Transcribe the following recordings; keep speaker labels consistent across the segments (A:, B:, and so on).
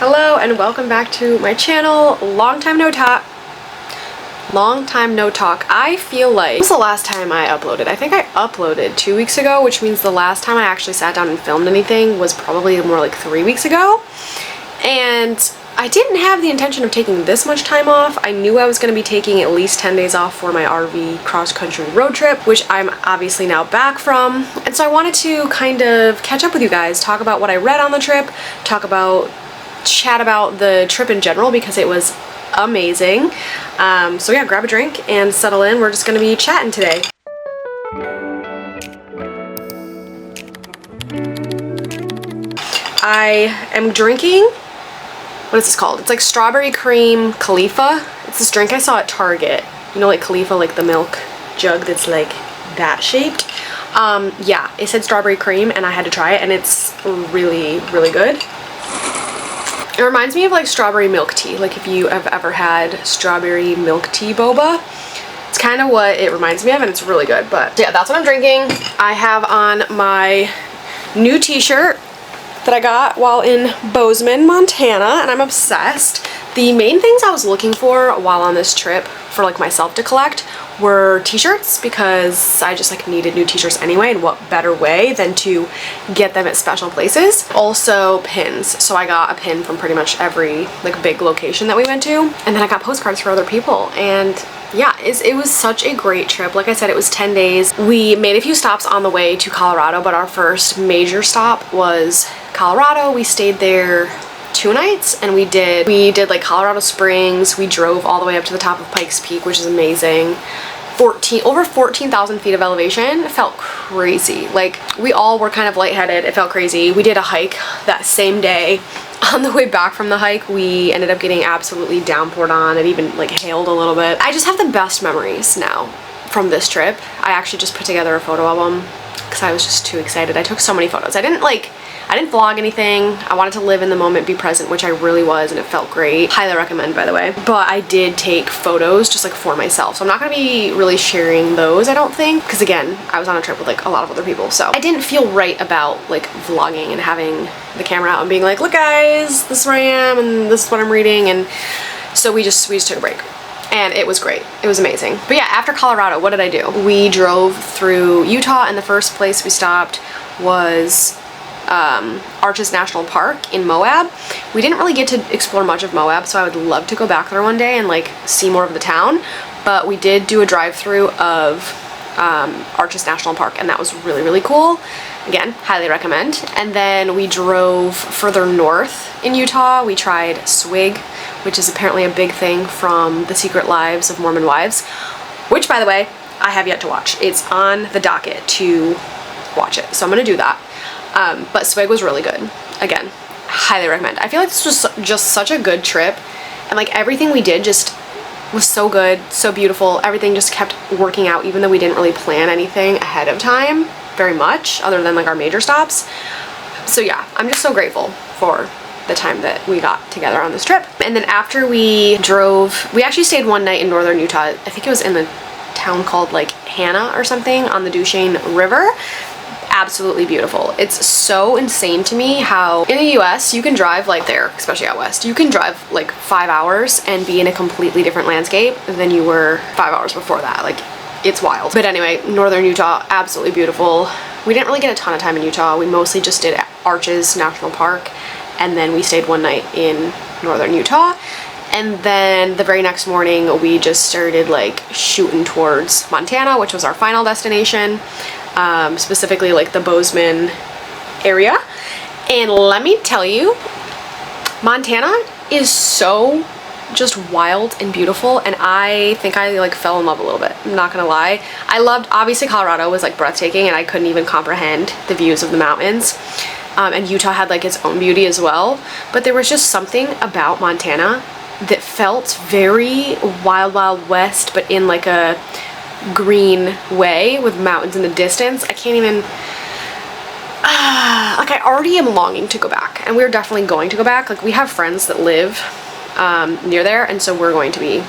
A: Hello and welcome back to my channel. Long time no talk. I feel like this was the last time I uploaded. I think I uploaded 2 weeks ago, which means the last time I actually sat down and filmed anything was probably more like 3 weeks ago. And I didn't have the intention of taking this much time off. I knew I was going to be taking at least 10 days off for my RV cross-country road trip, which I'm obviously now back from. And so I wanted to kind of catch up with you guys, talk about what I read on the trip, chat about the trip in general because it was amazing. So yeah, grab a drink and settle in. We're just gonna be chatting today. I am drinking, what is this called? It's like strawberry cream Khalifa. It's this drink I saw at Target. You know, like Khalifa, like the milk jug that's like that shaped. Yeah, it said strawberry cream and I had to try it and it's really, really good. It reminds me of like strawberry milk tea, like if you have ever had strawberry milk tea boba. It's kind of what it reminds me of and it's really good. But yeah, that's what I'm drinking. I have on my new t-shirt that I got while in Bozeman, Montana, and I'm obsessed. The main things I was looking for while on this trip for like myself to collect were t-shirts, because I just like needed new t-shirts anyway, and what better way than to get them at special places. Also pins, so I got a pin from pretty much every like big location that we went to, and then I got postcards for other people. And yeah, it was such a great trip. Like I said, it was 10 days. We made a few stops on the way to Colorado, but our first major stop was Colorado. We stayed there 2 nights and we did like Colorado Springs. We drove all the way up to the top of Pikes Peak, which is amazing. Over 14,000 feet of elevation. It felt crazy. Like, we all were kind of lightheaded. It felt crazy. We did a hike that same day. On the way back from the hike, we ended up getting absolutely downpoured on. It even like hailed a little bit. I just have the best memories now from this trip. I actually just put together a photo album because I was just too excited. I took so many photos. I didn't vlog anything. I wanted to live in the moment, be present, which I really was, and it felt great. Highly recommend, by the way. But I did take photos just like for myself. So I'm not gonna be really sharing those, I don't think, because again, I was on a trip with like a lot of other people. So I didn't feel right about like vlogging and having the camera out and being like, look guys, this is where I am and this is what I'm reading. And so we just took a break. And it was great. It was amazing. But yeah, after Colorado, what did I do? We drove through Utah, and the first place we stopped was Arches National Park in Moab. We didn't really get to explore much of Moab, so I would love to go back there one day and like see more of the town. But we did do a drive-through of Arches National Park, and that was really, really cool. Again, highly recommend. And then we drove further north in Utah. We tried swig, which is apparently a big thing from The Secret Lives of Mormon Wives, which, by the way, I have yet to watch. It's on the docket to watch it, so I'm gonna do that. But swig was really good. Again, highly recommend. I feel like this was just such a good trip, and like everything we did just was so good, so beautiful. Everything just kept working out, even though we didn't really plan anything ahead of time very much, other than like our major stops. So yeah, I'm just so grateful for the time that we got together on this trip. And then after we drove, we actually stayed one night in northern Utah. I think it was in a town called like Hannah or something on the Duchesne River. Absolutely beautiful. It's so insane to me how in the US you can drive like there, especially out west, you can drive like 5 hours and be in a completely different landscape than you were 5 hours before that. Like, it's wild. But anyway, northern Utah, absolutely beautiful. We didn't really get a ton of time in Utah. We mostly just did Arches National Park, and then we stayed one night in northern Utah. And then the very next morning we just started like shooting towards Montana, which was our final destination. Specifically like the Bozeman area. And let me tell you, Montana is so just wild and beautiful, and I think I like fell in love a little bit. I'm not gonna lie. I loved, obviously Colorado was like breathtaking and I couldn't even comprehend the views of the mountains. And Utah had like its own beauty as well, but there was just something about Montana that felt very wild, wild west, but in like a green way with mountains in the distance. I can't even like, I already am longing to go back, and we're definitely going to go back. Like, we have friends that live near there, and so we're going to be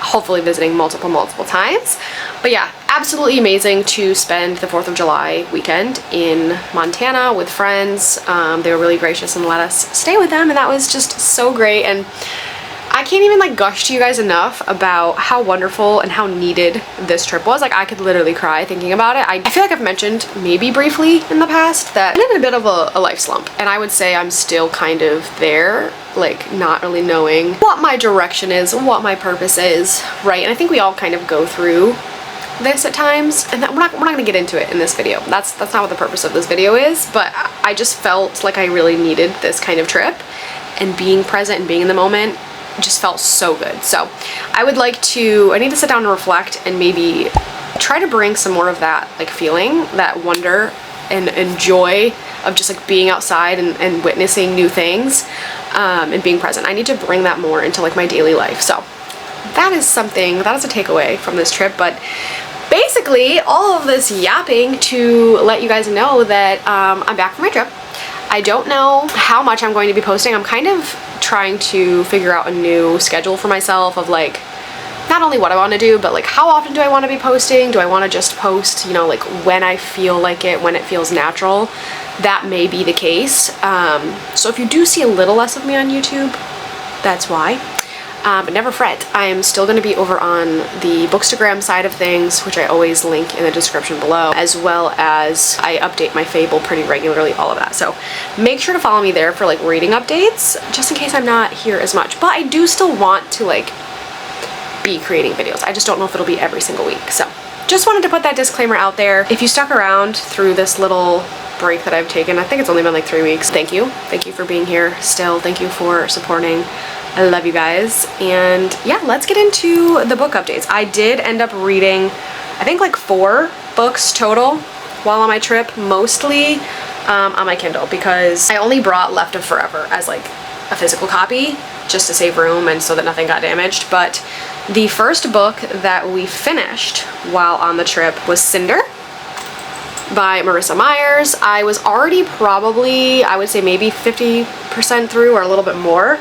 A: hopefully visiting multiple times. But yeah, absolutely amazing to spend the 4th of July weekend in Montana with friends. They were really gracious and let us stay with them, and that was just so great. And I can't even like gush to you guys enough about how wonderful and how needed this trip was. Like, I could literally cry thinking about it. I feel like I've mentioned maybe briefly in the past that I'm in a bit of a life slump, and I would say I'm still kind of there, like not really knowing what my direction is, what my purpose is, right? And I think we all kind of go through this at times, and we're not gonna get into it in this video. That's not what the purpose of this video is, but I just felt like I really needed this kind of trip, and being present and being in the moment just felt so good. So I need to sit down and reflect and maybe try to bring some more of that like feeling, that wonder and joy of just like being outside and witnessing new things, and being present. I need to bring that more into like my daily life. So that is a takeaway from this trip. But basically all of this yapping to let you guys know that I'm back from my trip. I don't know how much I'm going to be posting. I'm kind of trying to figure out a new schedule for myself of like not only what I want to do, but like how often do I want to be posting? Do I want to just post, you know, like when I feel like it, when it feels natural? That may be the case. So if you do see a little less of me on YouTube, that's why. But never fret, I am still going to be over on the Bookstagram side of things, which I always link in the description below, as well as I update my Fable pretty regularly, all of that. So make sure to follow me there for like reading updates, just in case I'm not here as much. But I do still want to like be creating videos. I just don't know if it'll be every single week. So just wanted to put that disclaimer out there. If you stuck around through this little break that I've taken, I think it's only been like 3 weeks. Thank you. Thank you for being here still. Thank you for supporting. I love you guys. And yeah, let's get into the book updates. I did end up reading, I think like 4 books total while on my trip, mostly on my Kindle, because I only brought Left of Forever as like a physical copy just to save room and so that nothing got damaged. But the first book that we finished while on the trip was Cinder by Marissa Myers. I was already probably, I would say maybe 50% through or a little bit more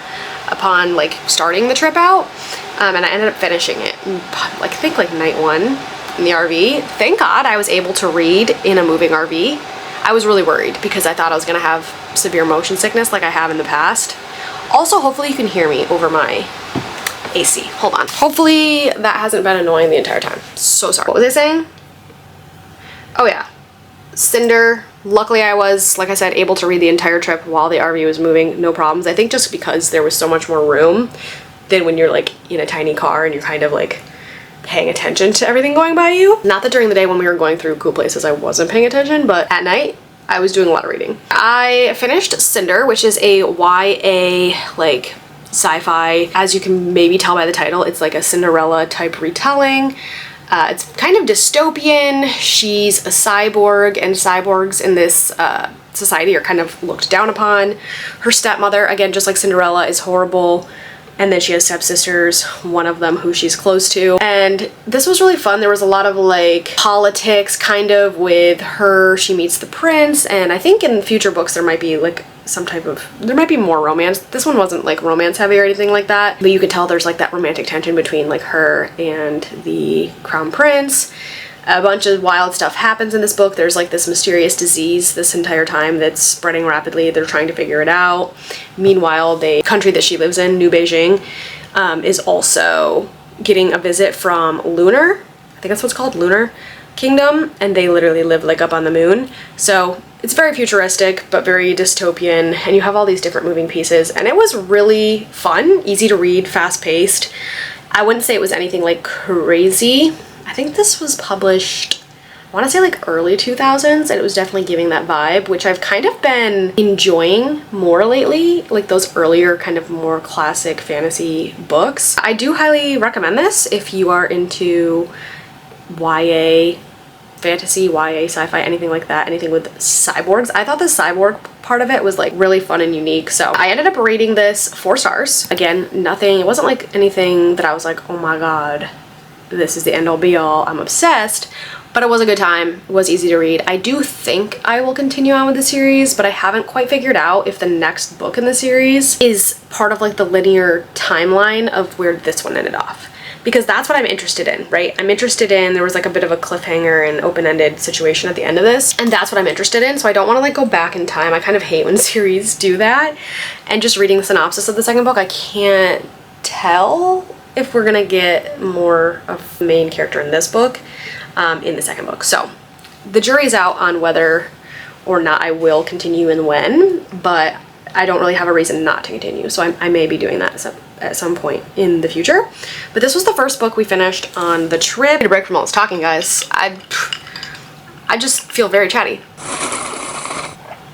A: upon like starting the trip out, and I ended up finishing it like I think like night 1 in the RV. Thank God I was able to read in a moving RV. I was really worried because I thought I was gonna have severe motion sickness like I have in the past. Also, hopefully you can hear me over my AC. Hold on. Hopefully that hasn't been annoying the entire time. So sorry. What was I saying? Oh yeah, Cinder. Luckily I was, like I said, able to read the entire trip while the RV was moving, no problems. I think just because there was so much more room than when you're like in a tiny car and you're kind of like paying attention to everything going by you. Not that during the day when we were going through cool places I wasn't paying attention, but at night I was doing a lot of reading. I finished Cinder, which is a YA like sci-fi. As you can maybe tell by the title, it's like a Cinderella type retelling. It's kind of dystopian. She's a cyborg, and cyborgs in this society are kind of looked down upon. Her stepmother, again, just like Cinderella, is horrible. And then she has stepsisters, one of them who she's close to. And this was really fun. There was a lot of like politics kind of with her. She meets the prince, and I think in future books there might be like there might be more romance. This one wasn't like romance heavy or anything like that, but you could tell there's like that romantic tension between like her and the crown prince. A bunch of wild stuff happens in this book. There's like this mysterious disease this entire time that's spreading rapidly. They're trying to figure it out. Meanwhile, the country that she lives in, New Beijing, is also getting a visit from Lunar. I think that's what's called, Lunar Kingdom, and they literally live like up on the moon. So it's very futuristic, but very dystopian, and you have all these different moving pieces, and it was really fun, easy to read, fast-paced. I wouldn't say it was anything like crazy. I think this was published, I want to say like early 2000s, and it was definitely giving that vibe, which I've kind of been enjoying more lately, like those earlier kind of more classic fantasy books. I do highly recommend this if you are into YA fantasy, YA sci-fi, anything like that, anything with cyborgs. I thought the cyborg part of it was like really fun and unique, so I ended up rating this 4 stars. Again, nothing, it wasn't like anything that I was like, oh my god, this is the end all be all, I'm obsessed, but it was a good time. It was easy to read. I do think I will continue on with the series, but I haven't quite figured out if the next book in the series is part of like the linear timeline of where this one ended off. because that's what I'm interested in, right? I'm interested in, there was like a bit of a cliffhanger and open-ended situation at the end of this, and that's what I'm interested in. So I don't want to like go back in time. I kind of hate when series do that. And just reading the synopsis of the second book, I can't tell if we're gonna get more of the main character in this book in the second book. So the jury's out on whether or not I will continue and when, but I don't really have a reason not to continue. So I may be doing that at some point in the future. But this was the first book we finished on the trip. Need a break from all this talking, guys. I just feel very chatty.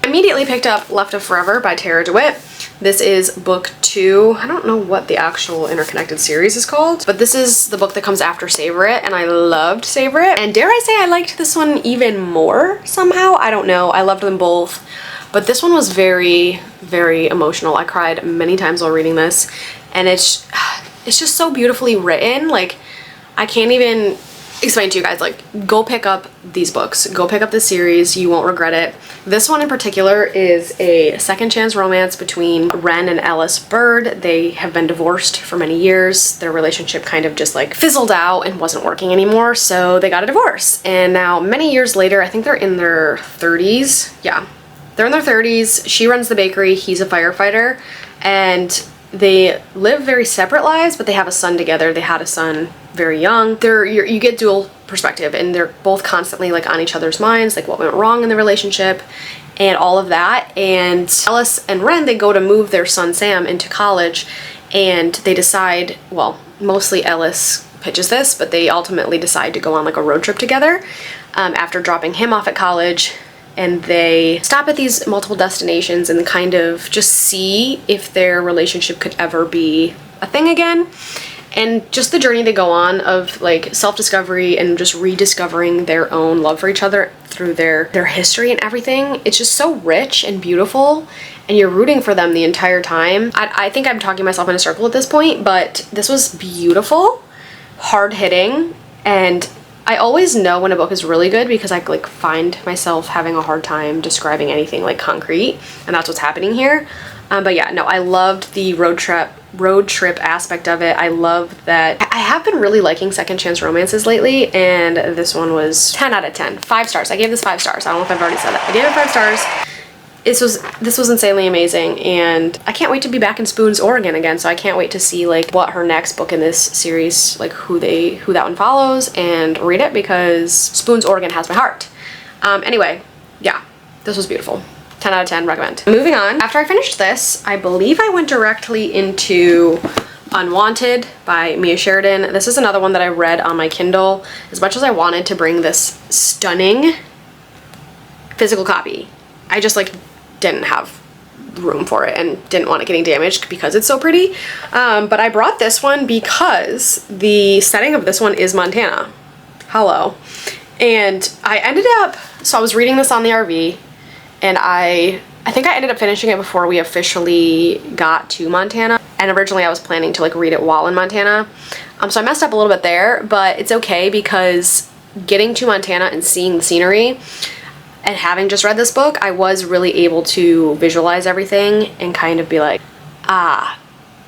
A: Immediately picked up Left of Forever by Tara DeWitt. This is book 2. I don't know what the actual interconnected series is called, but this is the book that comes after Savor It, and I loved Savor It. And dare I say I liked this one even more somehow? I don't know. I loved them both. But this one was very, very emotional. I cried many times while reading this, and it's just so beautifully written. Like, I can't even explain to you guys. Like, go pick up these books. Go pick up this series. You won't regret it. This one in particular is a second chance romance between Ren and Ellis Bird. They have been divorced for many years. Their relationship kind of just like fizzled out and wasn't working anymore, so they got a divorce. And now many years later, I think they're in their 30s. Yeah. They're in their 30s. She runs the bakery. He's a firefighter. And they live very separate lives, but they have a son together. They had a son very young. You get dual perspective, and they're both constantly like on each other's minds, like what went wrong in the relationship and all of that. And Ellis and Ren, they go to move their son Sam into college, and they decide, well, mostly Ellis pitches this, but they ultimately decide to go on like a road trip together after dropping him off at college. And they stop at these multiple destinations and kind of just see if their relationship could ever be a thing again. And just the journey they go on of like self-discovery and just rediscovering their own love for each other through their history and everything. It's just so rich and beautiful, and you're rooting for them the entire time. I think I'm talking myself in a circle at this point, but this was beautiful, hard-hitting, and I always know when a book is really good because I like find myself having a hard time describing anything like concrete, and that's what's happening here. But yeah, no, I loved the road trip aspect of it. I love that. I have been really liking second chance romances lately, and this one was 10 out of 10. 5 stars. I gave this 5 stars. I don't know if I've already said that. I gave it 5 stars. This was insanely amazing, and I can't wait to be back in Spoon's Oregon again, so I can't wait to see like what her next book in this series, like who that one follows, and read it, because Spoon's Oregon has my heart. Anyway, yeah, this was beautiful. 10 out of 10, recommend. Moving on, after I finished this, I believe I went directly into Unwanted by Mia Sheridan. This is another one that I read on my Kindle. As much as I wanted to bring this stunning physical copy, I just like didn't have room for it and didn't want it getting damaged because it's so pretty. But I brought this one because the setting of this one is Montana. Hello. And I ended up, so I was reading this on the RV, and I think I ended up finishing it before we officially got to Montana. And originally I was planning to like read it while in Montana. So I messed up a little bit there, but it's okay because getting to Montana and seeing the scenery, and having just read this book, I was really able to visualize everything and kind of be like,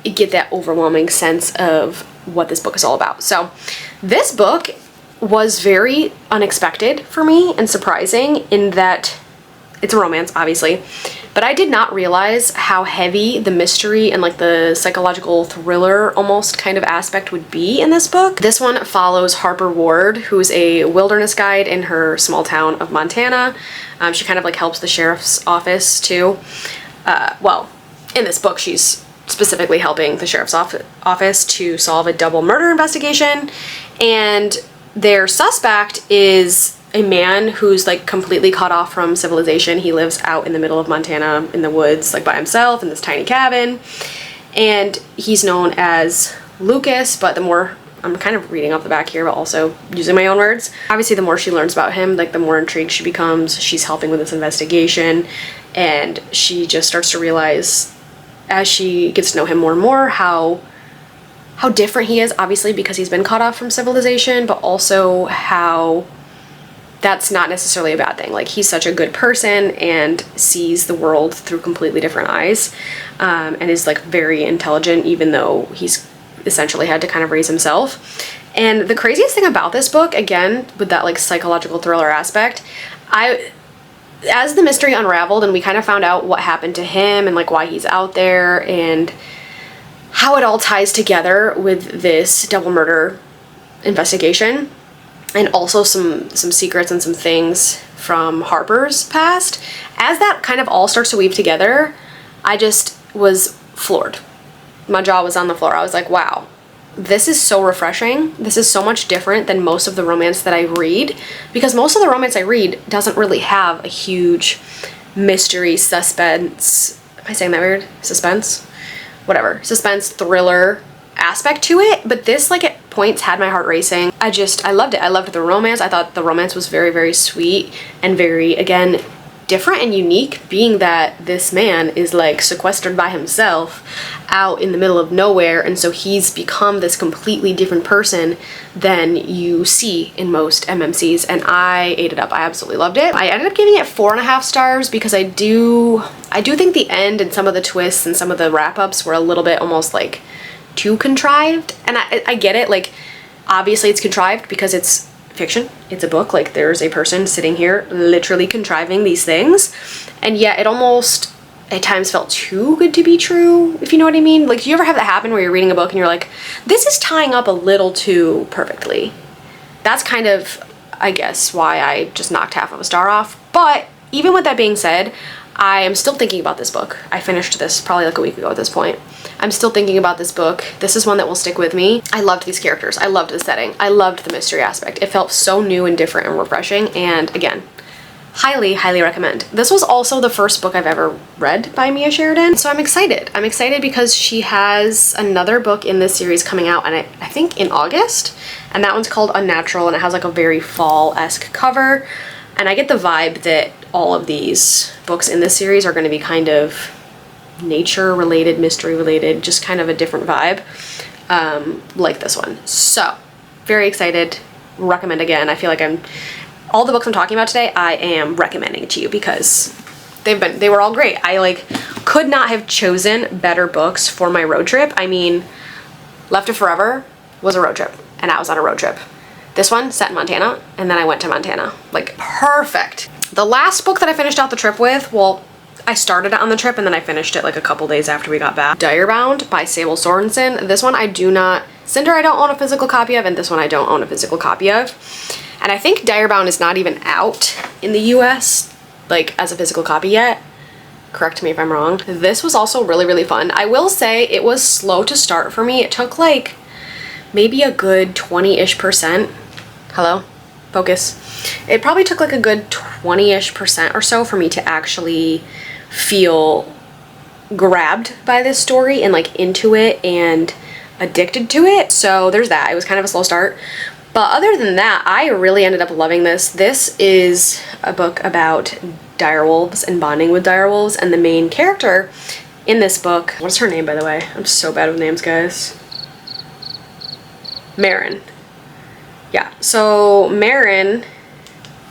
A: get that overwhelming sense of what this book is all about. So this book was very unexpected for me and surprising in that it's a romance, obviously, but I did not realize how heavy the mystery and like the psychological thriller almost kind of aspect would be in this book. This one follows Harper Ward, who's a wilderness guide in her small town of Montana. She kind of like helps the sheriff's office too. Well, in this book, she's specifically helping the sheriff's office to solve a double murder investigation, and their suspect is a man who's like completely cut off from civilization. He lives out in the middle of Montana in the woods, like by himself in this tiny cabin, and he's known as Lucas, but the more, I'm kind of reading off the back here but also using my own words, obviously the more she learns about him, like the more intrigued she becomes. She's helping with this investigation, and she just starts to realize as she gets to know him more and more how different he is, obviously because he's been cut off from civilization, but also how that's not necessarily a bad thing. Like, he's such a good person and sees the world through completely different eyes, and is like very intelligent, even though he's essentially had to kind of raise himself. And the craziest thing about this book, again, with that like psychological thriller aspect, as the mystery unraveled and we kind of found out what happened to him and like why he's out there and how it all ties together with this double murder investigation, and also some secrets and some things from Harper's past, as that kind of all starts to weave together, I just was floored. My jaw was on the floor. I was like, wow, this is so refreshing. This is so much different than most of the romance that I read, because most of the romance I read doesn't really have a huge mystery, suspense, am I saying that weird? Suspense? Whatever. Suspense, thriller aspect to it, but this like at points had my heart racing. I loved it. I loved the romance. I thought the romance was very, very sweet and very, again, different and unique, being that this man is like sequestered by himself out in the middle of nowhere, and so he's become this completely different person than you see in most MMCs, and I ate it up. I absolutely loved it. I ended up giving it 4.5 stars because I do think the end and some of the twists and some of the wrap-ups were a little bit almost like too contrived, and I get it, like obviously it's contrived because it's fiction, it's a book, like there's a person sitting here literally contriving these things, and yet it almost at times felt too good to be true, if you know what I mean. Like, do you ever have that happen where you're reading a book and you're like, this is tying up a little too perfectly? That's kind of, I guess, why I just knocked half of a star off. But even with that being said, I am still thinking about this book. I finished this probably like a week ago at this point. I'm still thinking about this book. This is one that will stick with me. I loved these characters. I loved the setting. I loved the mystery aspect. It felt so new and different and refreshing, and again, highly, highly recommend. This was also the first book I've ever read by Mia Sheridan, so I'm excited. I'm excited because she has another book in this series coming out, and I think in August, and that one's called Unnatural, and it has like a very fall-esque cover, and I get the vibe that all of these books in this series are going to be kind of nature related, mystery related, just kind of a different vibe, like this one. So very excited. Recommend again. I feel like all the books I'm talking about today, I am recommending to you because they were all great. I like could not have chosen better books for my road trip. I mean, Left of Forever was a road trip, and I was on a road trip. This one set in Montana, and then I went to Montana. Like, perfect. The last book that I finished out the trip with, well, I started it on the trip and then I finished it like a couple days after we got back. Direbound by Sable Sorensen. This one I do not, Cinder I don't own a physical copy of, and this one I don't own a physical copy of. And I think Direbound is not even out in the US, like as a physical copy yet. Correct me if I'm wrong. This was also really, really fun. I will say it was slow to start for me. It took like maybe a good 20-ish%. Hello? Focus. It probably took like a good 20-ish% or so for me to actually feel grabbed by this story and like into it and addicted to it. So there's that. It was kind of a slow start. But other than that, I really ended up loving this. This is a book about direwolves and bonding with direwolves, and the main character in this book, what's her name by the way? I'm so bad with names, guys. Marin. Yeah, so Marin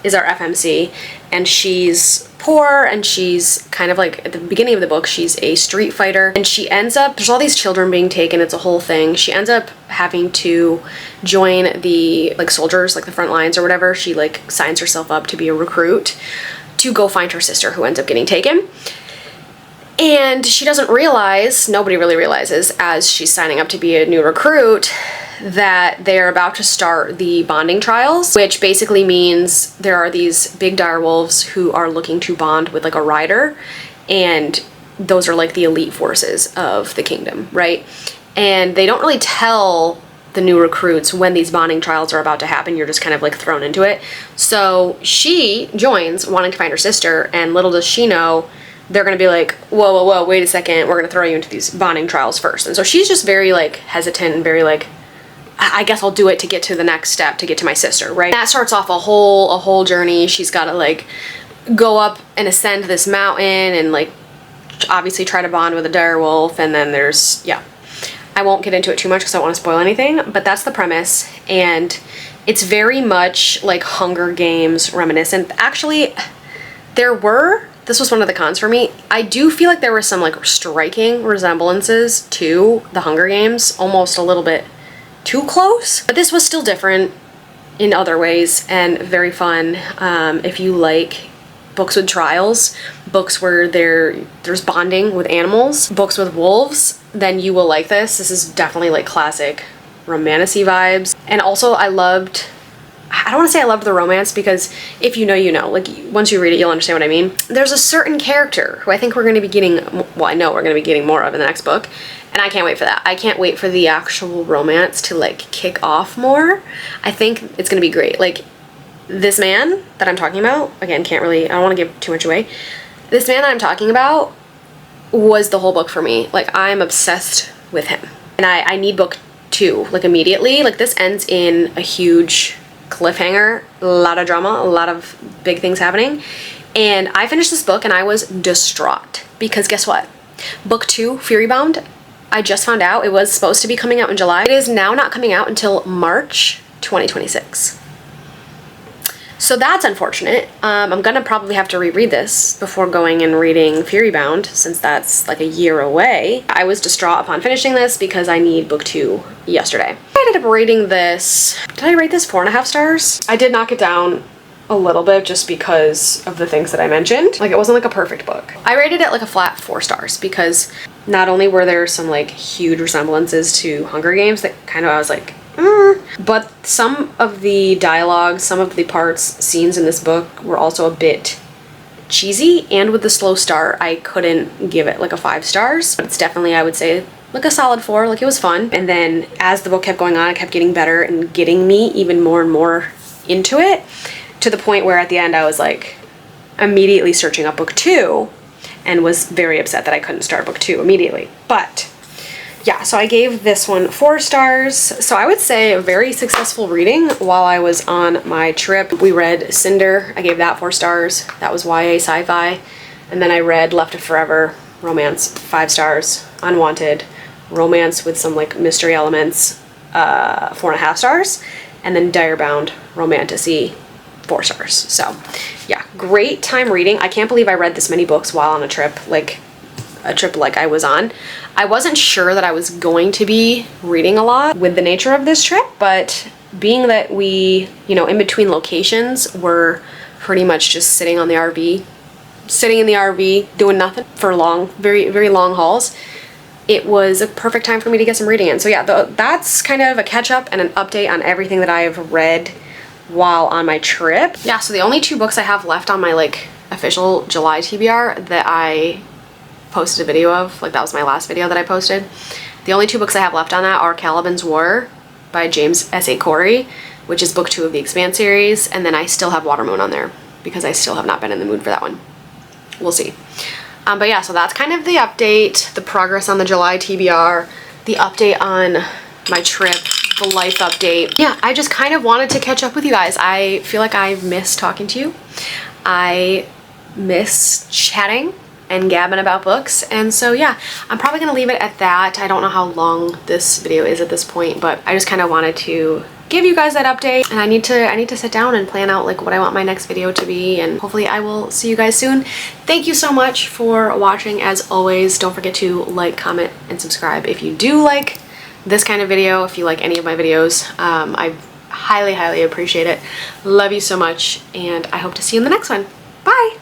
A: is our FMC, and she's poor, and she's kind of like, at the beginning of the book, she's a street fighter, and she ends up, there's all these children being taken, it's a whole thing. She ends up having to join the like soldiers, like the front lines or whatever. She like signs herself up to be a recruit to go find her sister who ends up getting taken. And she doesn't realize, nobody really realizes, as she's signing up to be a new recruit, that they're about to start the bonding trials, which basically means there are these big direwolves who are looking to bond with like a rider, and those are like the elite forces of the kingdom, right? And they don't really tell the new recruits when these bonding trials are about to happen. You're just kind of like thrown into it. So she joins wanting to find her sister, and little does she know they're gonna be like, whoa, whoa, whoa, wait a second, we're gonna throw you into these bonding trials first. And so she's just very like hesitant and very like, I guess I'll do it to get to the next step, to get to my sister, right? That starts off a whole journey. She's gotta like go up and ascend this mountain and like obviously try to bond with a direwolf, and then there's, yeah. I won't get into it too much because I don't want to spoil anything, but that's the premise, and it's very much like Hunger Games reminiscent. Actually, there were this was one of the cons for me. I do feel like there were some like striking resemblances to the Hunger Games, almost a little bit too close, but this was still different in other ways and very fun. If you like books with trials, books where there's bonding with animals, books with wolves, then you will like this. This is definitely like classic romantic-y vibes. And also I don't want to say I loved the romance, because if you know, you know. Like, once you read it, you'll understand what I mean. There's a certain character who I think we're going to be getting, well, I know we're going to be getting more of in the next book, and I can't wait for that. I can't wait for the actual romance to, like, kick off more. I think it's going to be great. Like, this man that I'm talking about, again, I don't want to give too much away. This man that I'm talking about was the whole book for me. Like, I'm obsessed with him. And I need book 2, like, immediately. Like, this ends in a huge cliffhanger, a lot of drama, a lot of big things happening. And I finished this book and I was distraught, because guess what? Book 2, Furybound, I just found out it was supposed to be coming out in July. It is now not coming out until March 2026. So that's unfortunate. I'm gonna probably have to reread this before going and reading Furybound, since that's like a year away. I was distraught upon finishing this because I need book 2 yesterday. I ended up rating this, did I rate this 4.5 stars? I did knock it down a little bit just because of the things that I mentioned. Like, it wasn't like a perfect book. I rated it like a flat 4 stars because not only were there some like huge resemblances to Hunger Games that kind of I was like, but some of the dialogue, some of the parts, scenes in this book were also a bit cheesy, and with the slow start, I couldn't give it like a 5 stars. But it's definitely, I would say, like a solid 4. Like, it was fun. And then as the book kept going on, it kept getting better and getting me even more and more into it, to the point where at the end I was like immediately searching up book 2 and was very upset that I couldn't start book 2 immediately. But yeah, so I gave this one 4 stars. So I would say a very successful reading while I was on my trip. We read Cinder. I gave that 4 stars. That was YA sci-fi. And then I read Left of Forever, romance, 5 stars. Unwanted, romance with some like mystery elements, 4.5 stars. And then Direbound, romantasy, 4 stars. So yeah, great time reading. I can't believe I read this many books while on a trip, like I was on. I wasn't sure that I was going to be reading a lot with the nature of this trip, but being that we, you know, in between locations, we're pretty much just sitting in the RV, doing nothing for long, very, very long hauls. It was a perfect time for me to get some reading in. So yeah, that's kind of a catch up and an update on everything that I've read while on my trip. Yeah, so the only 2 books I have left on my like official July TBR that I posted a video of, like that was my last video that I posted. The only 2 books I have left on that are Caliban's War by James S.A. Corey, which is book 2 of the Expanse series, and then I still have Watermoon on there because I still have not been in the mood for that one. We'll see. But yeah, so that's kind of the update, the progress on the July TBR, the update on my trip, the life update. Yeah, I just kind of wanted to catch up with you guys. I feel like I've missed talking to you. I miss chatting and gabbing about books, and so yeah, I'm probably gonna leave it at that. I don't know how long this video is at this point, but I just kind of wanted to give you guys that update, and I need to sit down and plan out like what I want my next video to be, and hopefully I will see you guys soon. Thank you so much for watching. As always, don't forget to like, comment, and subscribe if you do like this kind of video, if you like any of my videos. I highly appreciate it. Love you so much, and I hope to see you in the next one. Bye!